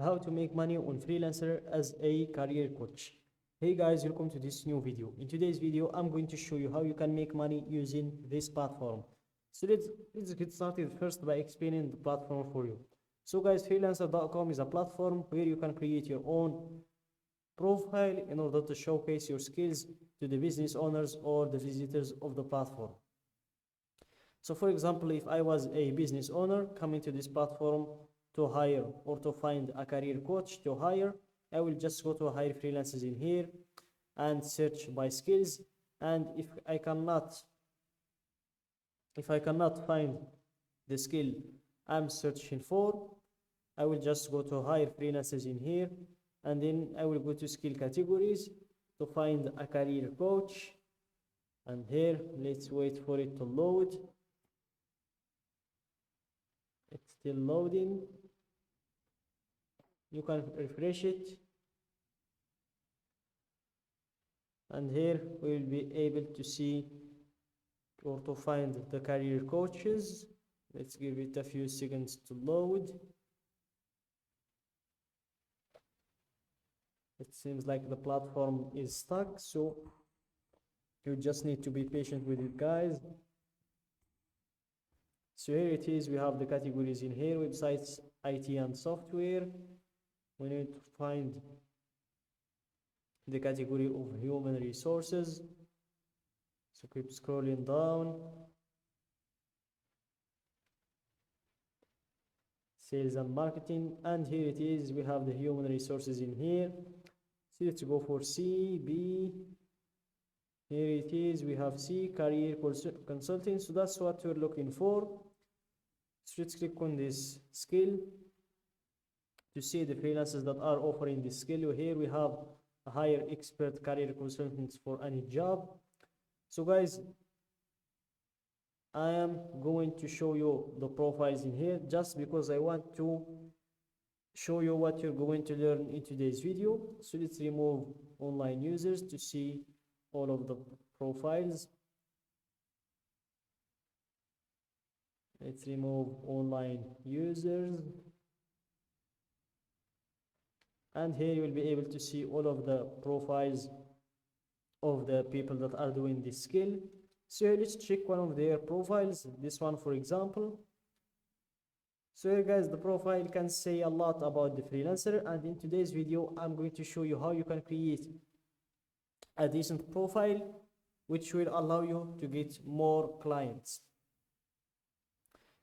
how to make money on Freelancer as a career coach. Hey guys, welcome to this new video. In today's video, I'm going to show you how you can make money using this platform. So let's get started first by explaining the platform for you. So guys, freelancer.com is a platform where you can create your own profile in order to showcase your skills to the business owners or the visitors of the platform. So for example, if I was a business owner coming to this platform to hire or to find a career coach to hire, I will just go to hire freelancers in here and search by skills. And if I cannot find the skill I'm searching for, I will just go to hire freelancers in here, and then I will go to skill categories to find a career coach. And here, let's wait for it to load. It's still loading. You can refresh it, and here we will be able to see or to find the career coaches. Let's give it a few seconds to load. It seems like the platform is stuck, so you just need to be patient with it, guys. So here it is. We have the categories in here: websites, IT and software. We need to find the category of human resources. So keep scrolling down. Sales and marketing, and here it is. We have the human resources in here. So let's go for C, B. Here it is. We have C, career consulting. So that's what we're looking for. So let's click on this skill to see the freelancers that are offering this skill. Here we have a hire expert career consultants for any job. So guys, I am going to show you the profiles in here just because I want to show you what you're going to learn in today's video. So let's remove online users to see all of the profiles. Let's remove online users. And here you will be able to see all of the profiles of the people that are doing this skill. So let's check one of their profiles, this one for example. So here guys, the profile can say a lot about the freelancer, and in today's video I'm going to show you how you can create a decent profile which will allow you to get more clients.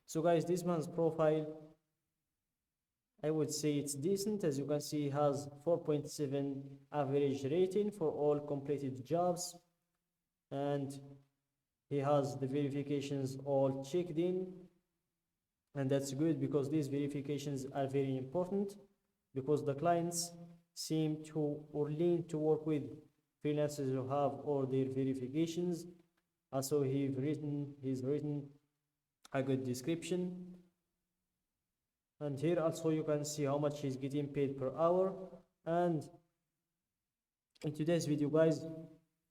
So guys, this man's profile, I would say it's decent. As you can see, he has 4.7 average rating for all completed jobs, and he has the verifications all checked in, and that's good because these verifications are very important because the clients seem to or lean to work with freelancers who have all their verifications. Also, he's written a good description, and here also you can see how much he's getting paid per hour. And in today's video guys,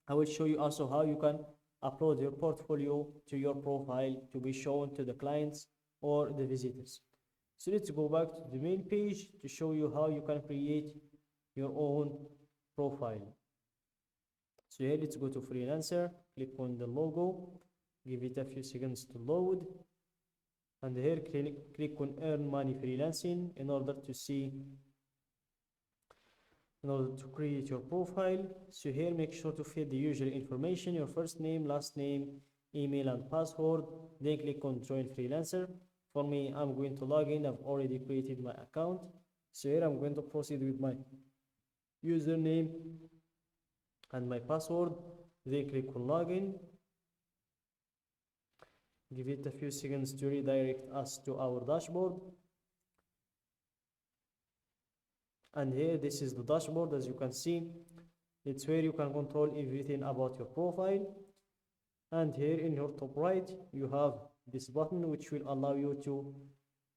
I will show you also how you can upload your portfolio to your profile to be shown to the clients or the visitors. So let's go back to the main page to show you how you can create your own profile. So here, let's go to Freelancer, click on the logo, give it a few seconds to load, and here click on earn money freelancing in order to create your profile. So here, make sure to fill the usual information: your first name, last name, email and password. Then click on join freelancer. For me, I'm going to log in. I've already created my account. So here I'm going to proceed with my username and my password. Then click on login. Give it a few seconds to redirect us to our dashboard. And here, this is the dashboard. As you can see, it's where you can control everything about your profile. And here in your top right, you have this button which will allow you to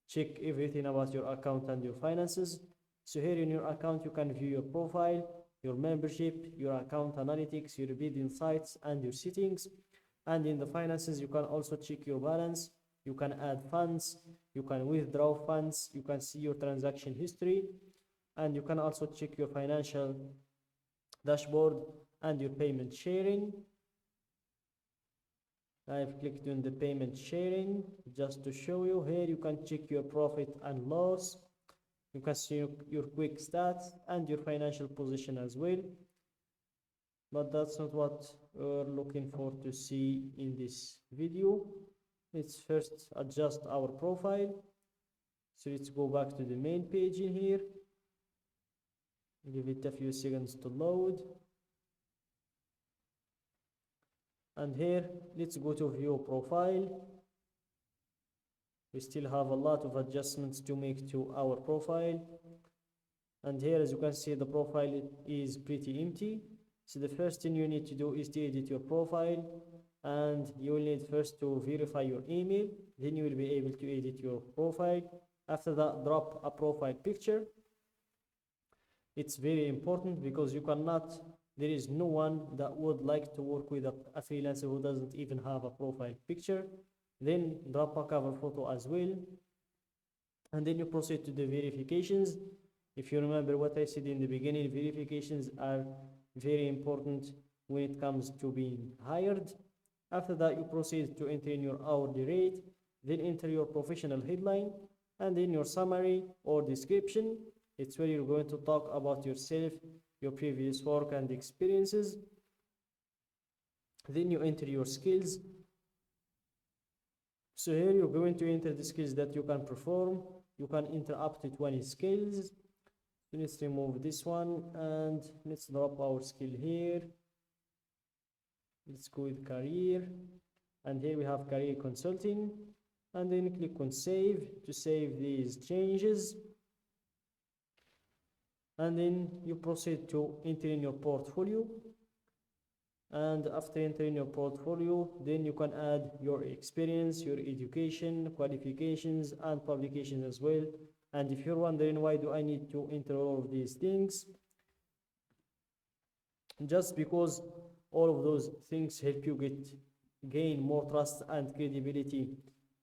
check everything about your account and your finances. So here in your account, you can view your profile, your membership, your account analytics, your bid insights, and your settings. And in the finances, you can also check your balance. You can add funds, you can withdraw funds, you can see your transaction history, and you can also check your financial dashboard and your payment sharing. I've clicked on the payment sharing just to show you. Here you can check your profit and loss. You can see your quick stats and your financial position as well. But that's not what we're looking for to see in this video. Let's first adjust our profile. So let's go back to the main page in here. Give it a few seconds to load. And here, let's go to view profile. We still have a lot of adjustments to make to our profile. And here, as you can see, the profile is pretty empty. So the first thing you need to do is to edit your profile, and you will need first to verify your email. Then you will be able to edit your profile. After that, drop a profile picture. It's very important because you cannot, there is no one that would like to work with a freelancer who doesn't even have a profile picture. Then drop a cover photo as well. And then you proceed to the verifications. If you remember what I said in the beginning, verifications are very important when it comes to being hired. After that, you proceed to enter in your hourly rate, then enter your professional headline, and then your summary or description. It's where you're going to talk about yourself, your previous work and experiences. Then you enter your skills. So here you're going to enter the skills that you can perform. You can enter up to 20 skills. So let's remove this one and let's drop our skill here. Let's go with career, and here we have career consulting, and then click on save to save these changes. And then you proceed to enter in your portfolio, and after entering your portfolio, then you can add your experience, your education, qualifications, and publications as well. And if you're wondering why do I need to enter all of these things, just because all of those things help you gain more trust and credibility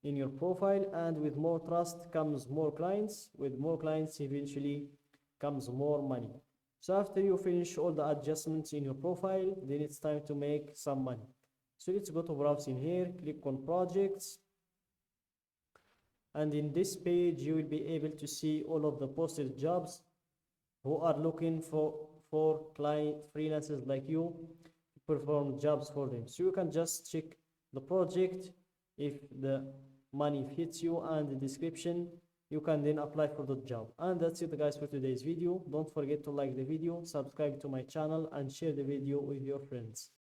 in your profile, and with more trust comes more clients. With more clients, eventually comes more money. So after you finish all the adjustments in your profile, then it's time to make some money. So let's go to browse in here, click on projects, and in this page you will be able to see all of the posted jobs who are looking for client freelancers like you to perform jobs for them. So you can just check the project. If the money fits you and the description, you can then apply for the job. And that's it guys for today's video. Don't forget to like the video, subscribe to my channel, and share the video with your friends.